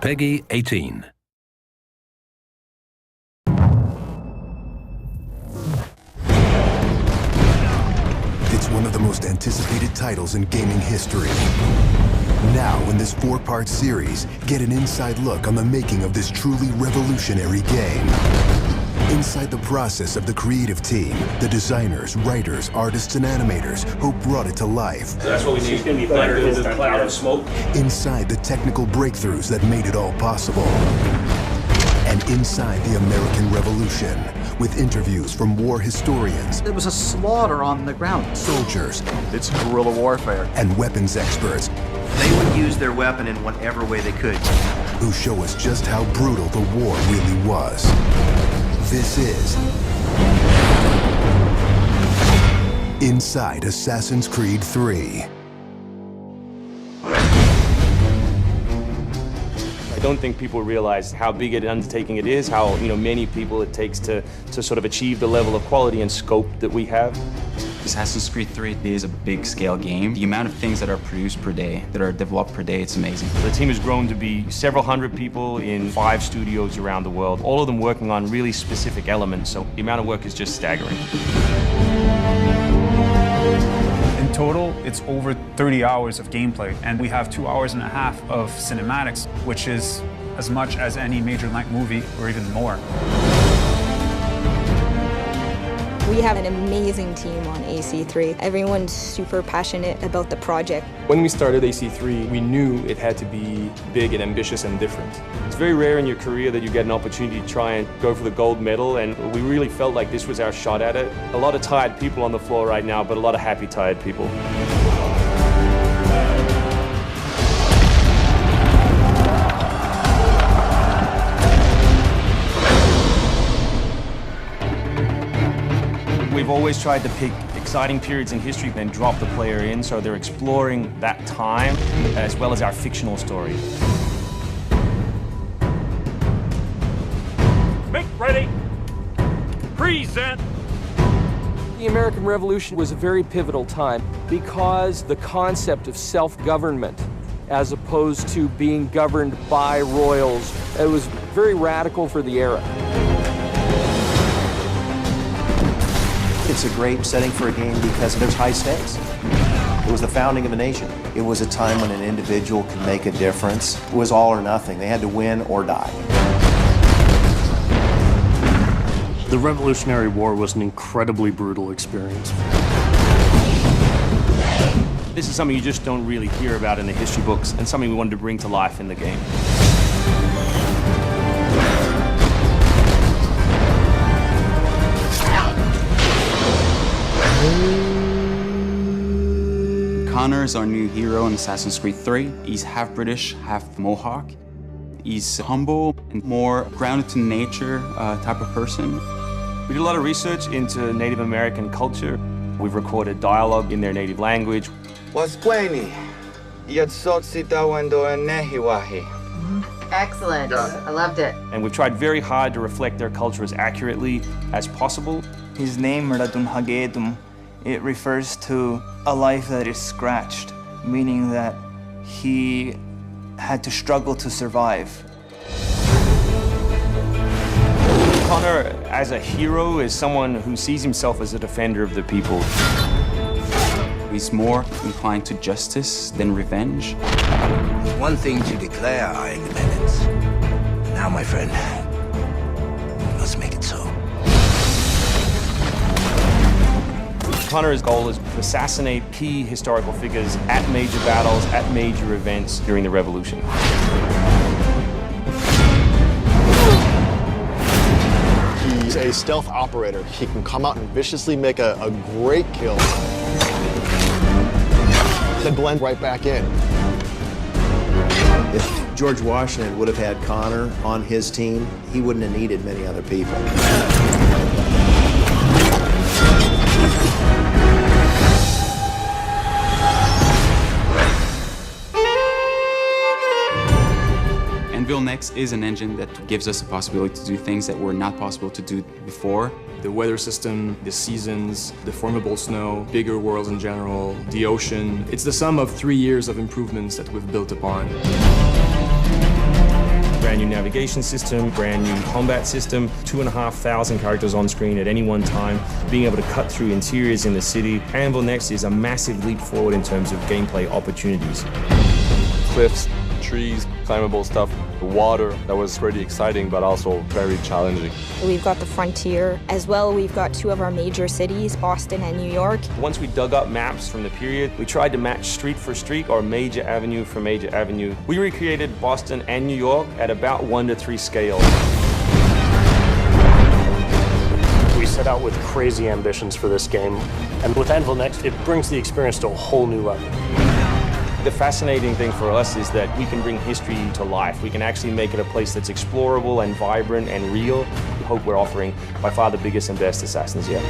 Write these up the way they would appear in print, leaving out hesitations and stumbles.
Peggy 18. It's one of the most anticipated titles in gaming history. Now, in this 4-part series, get an inside look on the making of this truly revolutionary game. Inside the process of the creative team, the designers, writers, artists, and animators who brought it to life. So that's what we need. It's going to be better than the cloud of smoke. Inside the technical breakthroughs that made it all possible. And inside the American Revolution, with interviews from war historians. It was a slaughter on the ground. Soldiers. It's guerrilla warfare. And weapons experts. They would use their weapon in whatever way they could. Who show us just how brutal the war really was. This is Inside Assassin's Creed 3. I don't think people realize how big an undertaking it is, how many people it takes to sort of achieve the level of quality and scope that we have. Assassin's Creed 3 is a big-scale game. The amount of things that are produced per day, that are developed per day, it's amazing. The team has grown to be several hundred people in 5 studios around the world, all of them working on really specific elements, so the amount of work is just staggering. In total, it's over 30 hours of gameplay, and we have 2.5 hours of cinematics, which is as much as any major length movie, or even more. We have an amazing team on AC3. Everyone's super passionate about the project. When we started AC3, we knew it had to be big and ambitious and different. It's very rare in your career that you get an opportunity to try and go for the gold medal, and we really felt like this was our shot at it. A lot of tired people on the floor right now, but a lot of happy, tired people. We've always tried to pick exciting periods in history and drop the player in, so they're exploring that time as well as our fictional story. Make ready. Present. The American Revolution was a very pivotal time because the concept of self-government as opposed to being governed by royals, it was very radical for the era. It's a great setting for a game because there's high stakes. It was the founding of a nation. It was a time when an individual could make a difference. It was all or nothing. They had to win or die. The Revolutionary War was an incredibly brutal experience. This is something you just don't really hear about in the history books, and something we wanted to bring to life in the game. Connor is our new hero in Assassin's Creed 3. He's half British, half Mohawk. He's humble and more grounded to nature type of person. We did a lot of research into Native American culture. We've recorded dialogue in their native language. Excellent. I loved it. And we've tried very hard to reflect their culture as accurately as possible. His name, Radun Hagedum, it refers to a life that is scratched, meaning that he had to struggle to survive. Connor, as a hero, is someone who sees himself as a defender of the people. He's more inclined to justice than revenge. It's one thing to declare our independence. Now, my friend, we must make it so. Connor's goal is to assassinate key historical figures at major battles, at major events during the Revolution. He's a stealth operator. He can come out and viciously make a great kill, then blend right back in. If George Washington would have had Connor on his team, he wouldn't have needed many other people. Anvil Next is an engine that gives us the possibility to do things that were not possible to do before. The weather system, the seasons, the formable snow, bigger worlds in general, the ocean. It's the sum of 3 years of improvements that we've built upon. brand new navigation system, brand new combat system, 2,500 characters on screen at any one time, being able to cut through interiors in the city. Anvil Next is a massive leap forward in terms of gameplay opportunities. Cliffs, trees, climbable stuff, the water, that was pretty exciting but also very challenging. We've got the frontier as well. We've got two of our major cities, Boston and New York. Once we dug up maps from the period, we tried to match street for street or major avenue for major avenue. We recreated Boston and New York at about 1:3 scale. We set out with crazy ambitions for this game, and with Anvil Next, it brings the experience to a whole new level. The fascinating thing for us is that we can bring history to life. We can actually make it a place that's explorable and vibrant and real. We hope we're offering by far the biggest and best Assassins yet.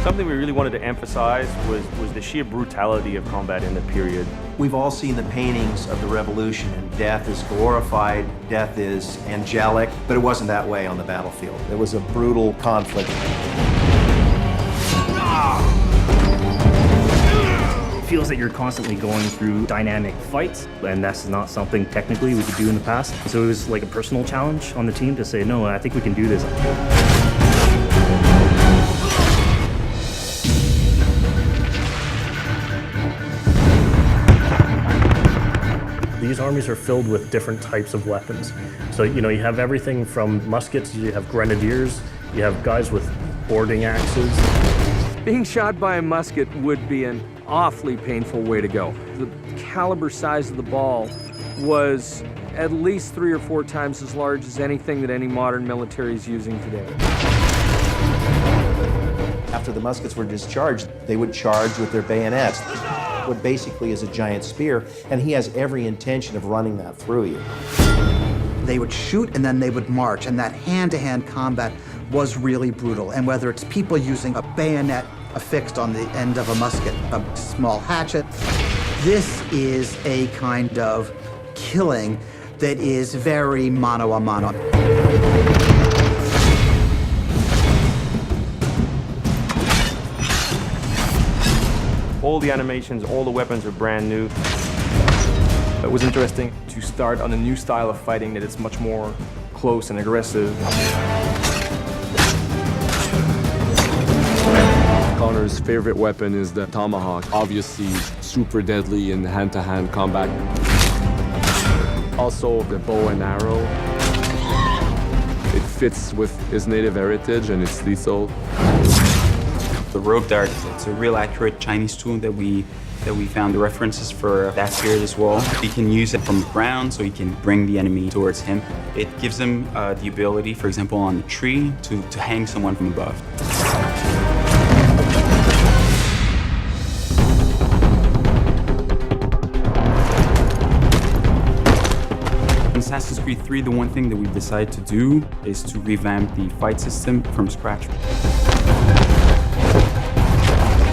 Something we really wanted to emphasize was the sheer brutality of combat in the period. We've all seen the paintings of the Revolution, and death is glorified, death is angelic, but it wasn't that way on the battlefield. It was a brutal conflict. It feels that you're constantly going through dynamic fights, and that's not something technically we could do in the past. So it was like a personal challenge on the team to say, no, I think we can do this. These armies are filled with different types of weapons. So, you have everything from muskets, you have grenadiers, you have guys with boarding axes. Being shot by a musket would be an awfully painful way to go. The caliber size of the ball was at least 3 or 4 times as large as anything that any modern military is using today. After the muskets were discharged, they would charge with their bayonets. What basically is a giant spear, and he has every intention of running that through you. They would shoot and then they would march, and that hand-to-hand combat was really brutal. And whether it's people using a bayonet affixed on the end of a musket, a small hatchet, this is a kind of killing that is very mano a mano. All the animations, all the weapons are brand new. It was interesting to start on a new style of fighting that is much more close and aggressive. Connor's favorite weapon is the tomahawk, obviously super deadly in hand-to-hand combat. Also the bow and arrow. It fits with his native heritage and it's lethal. The rope dart, it's a real accurate Chinese tool that we found the references for that period as well. He can use it from the ground, so he can bring the enemy towards him. It gives him the ability, for example, on a tree, to hang someone from above. In Assassin's Creed 3, the one thing that we decided to do is to revamp the fight system from scratch.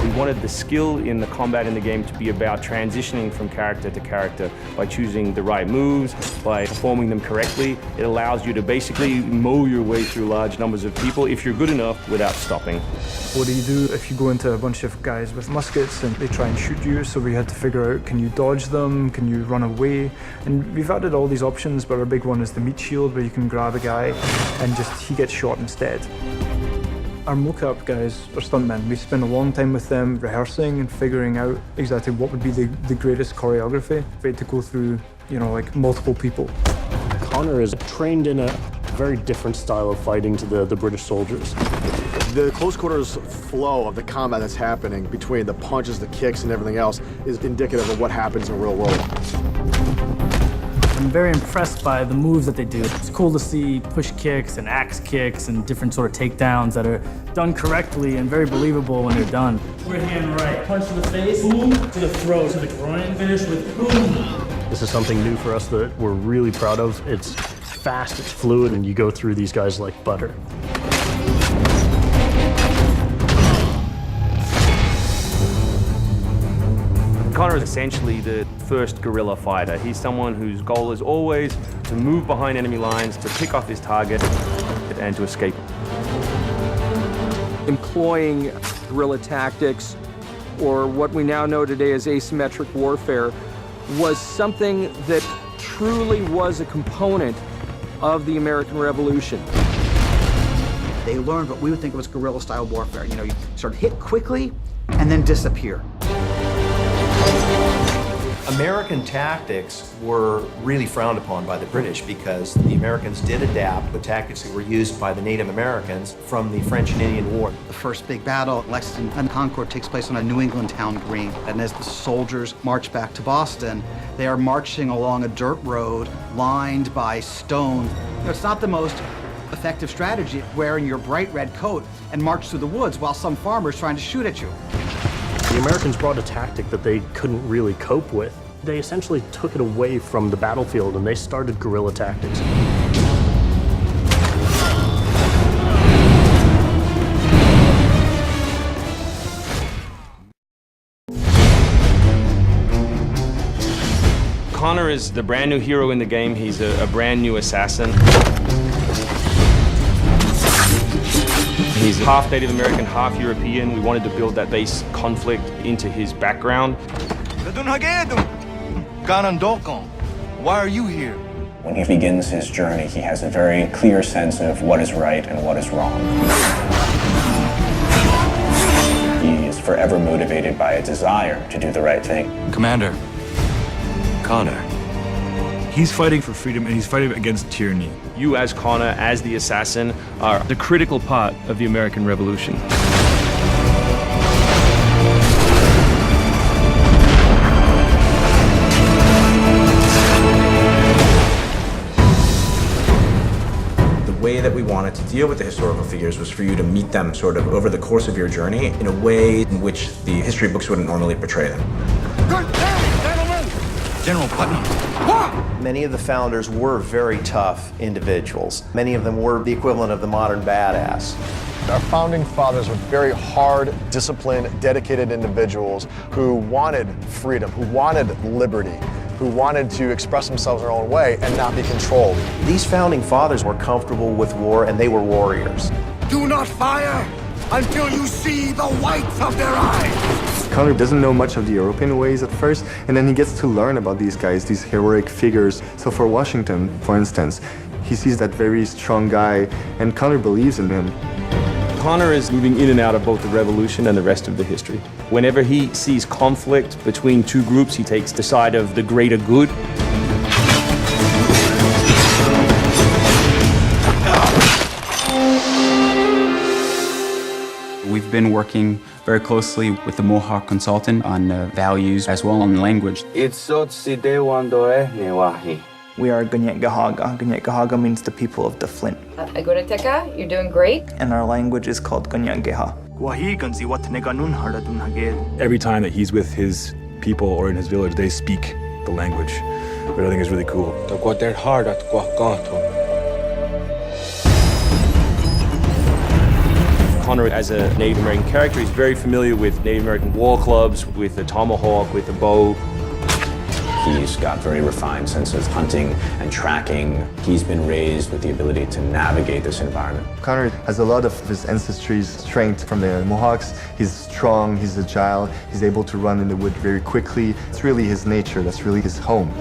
We wanted the skill in the combat in the game to be about transitioning from character to character by choosing the right moves, by performing them correctly. It allows you to basically mow your way through large numbers of people if you're good enough without stopping. What do you do if you go into a bunch of guys with muskets and they try and shoot you? So we had to figure out, can you dodge them? Can you run away? And we've added all these options, but our big one is the meat shield, where you can grab a guy and he gets shot instead. Our mocap guys are stuntmen. We spend a long time with them rehearsing and figuring out exactly what would be the greatest choreography for it to go through, like multiple people. Connor is trained in a very different style of fighting to the British soldiers. The close quarters flow of the combat that's happening between the punches, the kicks, and everything else is indicative of what happens in the real world. I'm very impressed by the moves that they do. It's cool to see push kicks and axe kicks and different sort of takedowns that are done correctly and very believable when they're done. We're hand right. Punch to the face, boom, to the throat, to the groin, finish with boom. This is something new for us that we're really proud of. It's fast, it's fluid, and you go through these guys like butter. Connor is essentially the first guerrilla fighter. He's someone whose goal is always to move behind enemy lines, to pick off his target, and to escape. employing guerrilla tactics, or what we now know today as asymmetric warfare, was something that truly was a component of the American Revolution. They learned what we would think of as guerrilla-style warfare. You know, you sort of hit quickly and then disappear. American tactics were really frowned upon by the British because the Americans did adapt the tactics that were used by the Native Americans from the French and Indian War. The first big battle, Lexington and Concord, takes place on a New England town green. And as the soldiers march back to Boston, they are marching along a dirt road lined by stone. You know, it's not the most effective strategy, wearing your bright red coat and march through the woods while some farmer's trying to shoot at you. The Americans brought a tactic that they couldn't really cope with. They essentially took it away from the battlefield and they started guerrilla tactics. Connor is the brand new hero in the game. He's a brand new assassin. He's half Native American, half European. We wanted to build that base conflict into his background. Why are you here? When he begins his journey, he has a very clear sense of what is right and what is wrong. He is forever motivated by a desire to do the right thing. Commander, Connor. He's fighting for freedom and he's fighting against tyranny. You as Connor, as the assassin, are the critical part of the American Revolution. The way that we wanted to deal with the historical figures was for you to meet them sort of over the course of your journey in a way in which the history books wouldn't normally portray them. General Putnam. Many of the founders were very tough individuals. Many of them were the equivalent of the modern badass. Our founding fathers were very hard, disciplined, dedicated individuals who wanted freedom, who wanted liberty, who wanted to express themselves their own way and not be controlled. These founding fathers were comfortable with war and they were warriors. Do not fire until you see the whites of their eyes. Connor doesn't know much of the European ways at first, and then he gets to learn about these guys, these heroic figures. So for Washington, for instance, he sees that very strong guy, and Connor believes in him. Connor is moving in and out of both the Revolution and the rest of the history. Whenever he sees conflict between two groups, he takes the side of the greater good. We've been working very closely with the Mohawk consultant on values as well on language. We are Gunyet Gahaga. Gunyet Gahaga means the people of the Flint. Agorateka, you're doing great. And our language is called Gunyet Geha. Every time that he's with his people or in his village, they speak the language, which I think is really cool. Connor, as a Native American character, he's very familiar with Native American war clubs, with the tomahawk, with the bow. He's got very refined sense of hunting and tracking. He's been raised with the ability to navigate this environment. Connor has a lot of his ancestry's strength from the Mohawks. He's strong, he's agile, he's able to run in the wood very quickly. It's really his nature, that's really his home.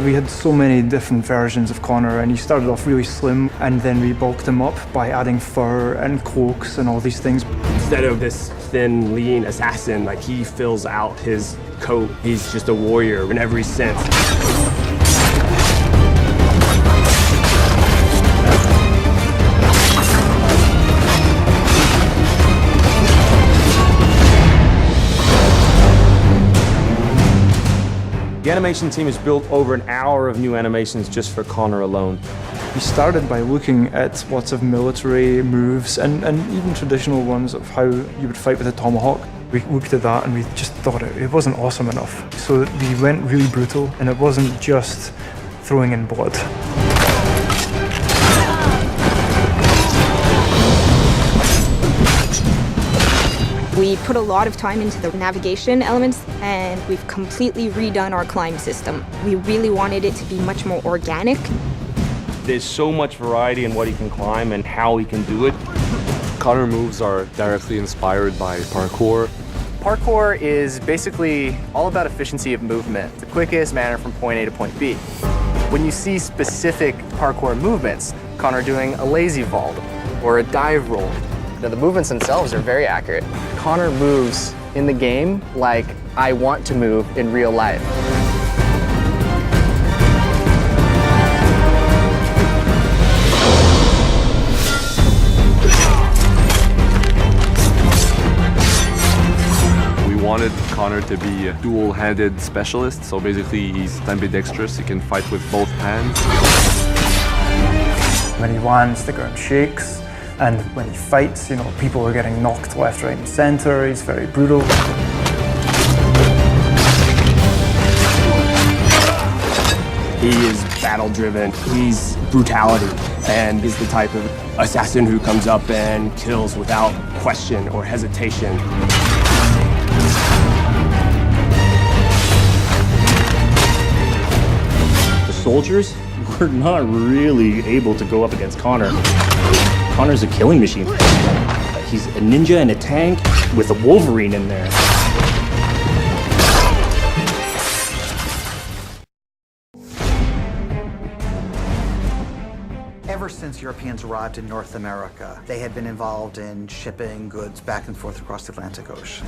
We had so many different versions of Connor, and he started off really slim, and then we bulked him up by adding fur and cloaks and all these things. Instead of this thin, lean assassin, like he fills out his coat. He's just a warrior in every sense. The animation team has built over an hour of new animations just for Connor alone. We started by looking at lots of military moves and even traditional ones of how you would fight with a tomahawk. We looked at that and we just thought it wasn't awesome enough. So we went really brutal, and it wasn't just throwing in blood. We put a lot of time into the navigation elements, and we've completely redone our climb system. We really wanted it to be much more organic. There's so much variety in what he can climb and how he can do it. Connor moves are directly inspired by parkour. Parkour is basically all about efficiency of movement, the quickest manner from point A to point B. When you see specific parkour movements, Connor doing a lazy vault or a dive roll, the movements themselves are very accurate. Connor moves in the game like I want to move in real life. Wanted Connor to be a dual-handed specialist, so basically he's ambidextrous, he can fight with both hands. When he lands, the ground shakes, and when he fights, people are getting knocked left, right, and center. He's very brutal. He is battle-driven, he's brutality, and he's the type of assassin who comes up and kills without question or hesitation. Soldiers were not really able to go up against Connor. Connor's a killing machine. He's a ninja in a tank with a Wolverine in there. Ever since Europeans arrived in North America, they had been involved in shipping goods back and forth across the Atlantic Ocean.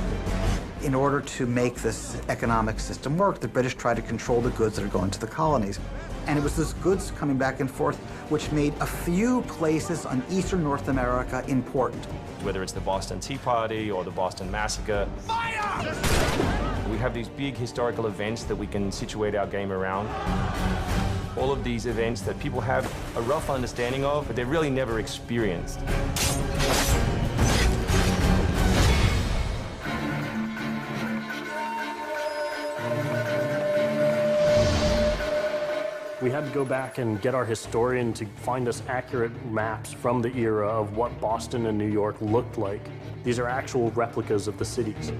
In order to make this economic system work, the British tried to control the goods that are going to the colonies. And it was those goods coming back and forth which made a few places on eastern North America important. Whether it's the Boston Tea Party or the Boston Massacre. Fire! We have these big historical events that we can situate our game around. All of these events that people have a rough understanding of, but they've really never experienced. We had to go back and get our historian to find us accurate maps from the era of what Boston and New York looked like. These are actual replicas of the cities.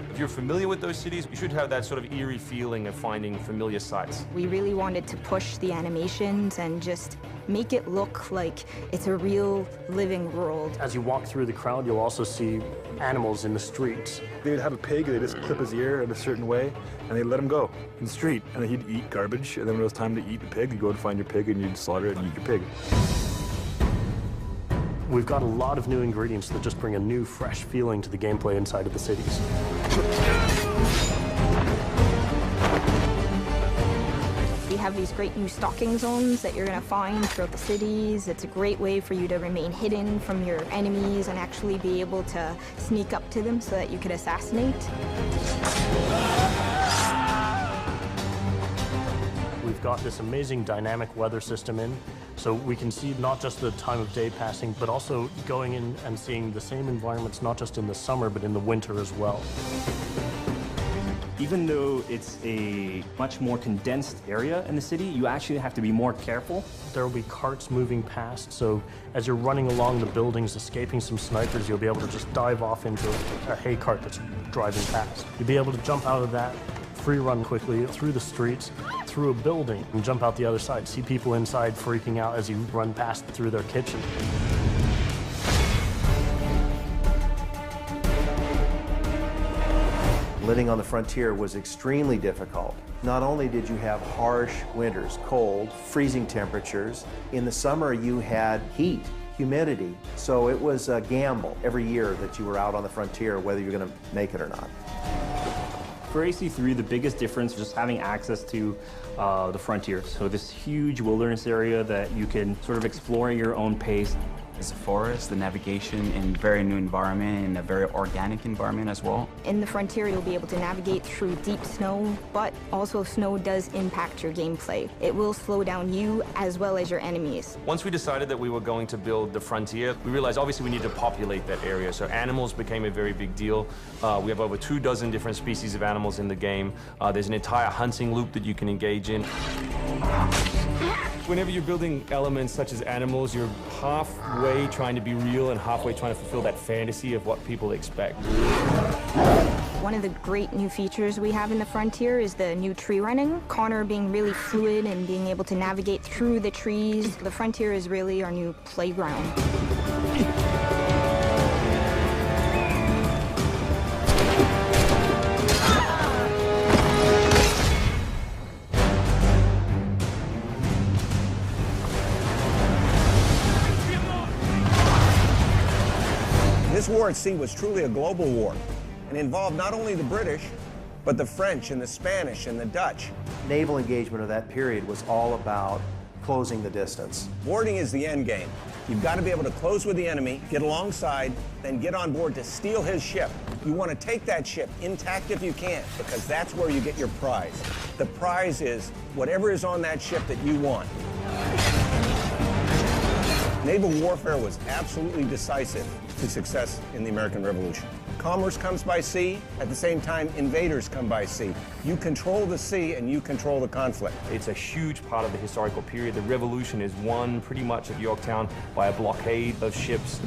If you're familiar with those cities, you should have that sort of eerie feeling of finding familiar sights. We really wanted to push the animations and just make it look like it's a real living world. As you walk through the crowd, you'll also see animals in the streets. They would have a pig, they just clip his ear in a certain way, and they'd let him go in the street. And then he'd eat garbage, and then when it was time to eat the pig, you'd go and find your pig, and you'd slaughter it and eat your pig. We've got a lot of new ingredients that just bring a new, fresh feeling to the gameplay inside of the cities. We have these great new stalking zones that you're going to find throughout the cities. It's a great way for you to remain hidden from your enemies and actually be able to sneak up to them so that you could assassinate. We've got this amazing dynamic weather system in, so we can see not just the time of day passing, but also going in and seeing the same environments, not just in the summer, but in the winter as well. Even though it's a much more condensed area in the city, you actually have to be more careful. There will be carts moving past, so as you're running along the buildings, escaping some snipers, you'll be able to just dive off into a hay cart that's driving past. You'll be able to jump out of that, free run quickly through the streets, through a building, and jump out the other side. See people inside freaking out as you run past through their kitchen. Living on the frontier was extremely difficult. Not only did you have harsh winters, cold, freezing temperatures, in the summer you had heat, humidity, so it was a gamble every year that you were out on the frontier, whether you're going to make it or not. For AC3, the biggest difference is just having access to the frontier. So this huge wilderness area that you can sort of explore at your own pace. It's a forest, the navigation in a very new environment, in a very organic environment as well. In the frontier, you'll be able to navigate through deep snow, but also snow does impact your gameplay. It will slow down you as well as your enemies. Once we decided that we were going to build the frontier, we realized obviously we need to populate that area. So animals became a very big deal. We have over 24 different species of animals in the game. There's an entire hunting loop that you can engage in. Whenever you're building elements such as animals, you're halfway trying to be real and halfway trying to fulfill that fantasy of what people expect. One of the great new features we have in the Frontier is the new tree running. Connor being really fluid and being able to navigate through the trees. The Frontier is really our new playground. This war at sea was truly a global war and involved not only the British, but the French and the Spanish and the Dutch. Naval engagement of that period was all about closing the distance. Boarding is the end game. You've got to be able to close with the enemy, get alongside, then get on board to steal his ship. You want to take that ship intact if you can, because that's where you get your prize. The prize is whatever is on that ship that you want. Naval warfare was absolutely decisive to success in the American Revolution. Commerce comes by sea, at the same time invaders come by sea. You control the sea and you control the conflict. It's a huge part of the historical period. The revolution is won pretty much at Yorktown by a blockade of ships.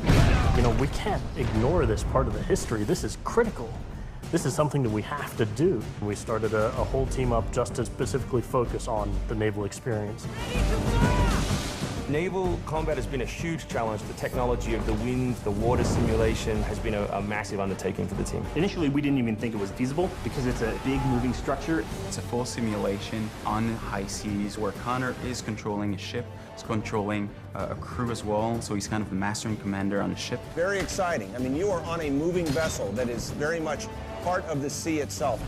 You know, we can't ignore this part of the history. This is critical. This is something that we have to do. We started a whole team up just to specifically focus on the naval experience. Naval combat has been a huge challenge. The technology of the wind, the water simulation has been a massive undertaking for the team. Initially, we didn't even think it was feasible because it's a big moving structure. It's a full simulation on high seas where Connor is controlling a ship, he's controlling a crew as well, so he's kind of the master and commander on the ship. Very exciting. I mean, you are on a moving vessel that is very much part of the sea itself.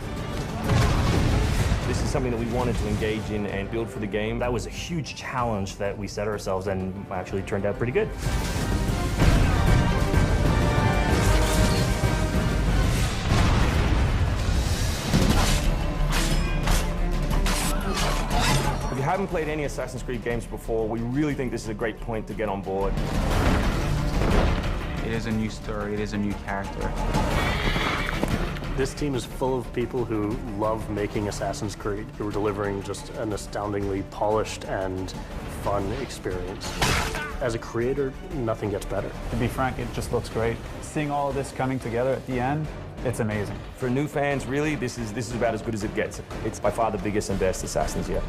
This is something that we wanted to engage in and build for the game. That was a huge challenge that we set ourselves and actually turned out pretty good. If you haven't played any Assassin's Creed games before, we really think this is a great point to get on board. It is a new story, it is a new character. This team is full of people who love making Assassin's Creed, who are delivering just an astoundingly polished and fun experience. As a creator, nothing gets better. To be frank, it just looks great. Seeing all of this coming together at the end, it's amazing. For new fans, really, this is about as good as it gets. It's by far the biggest and best Assassins yet.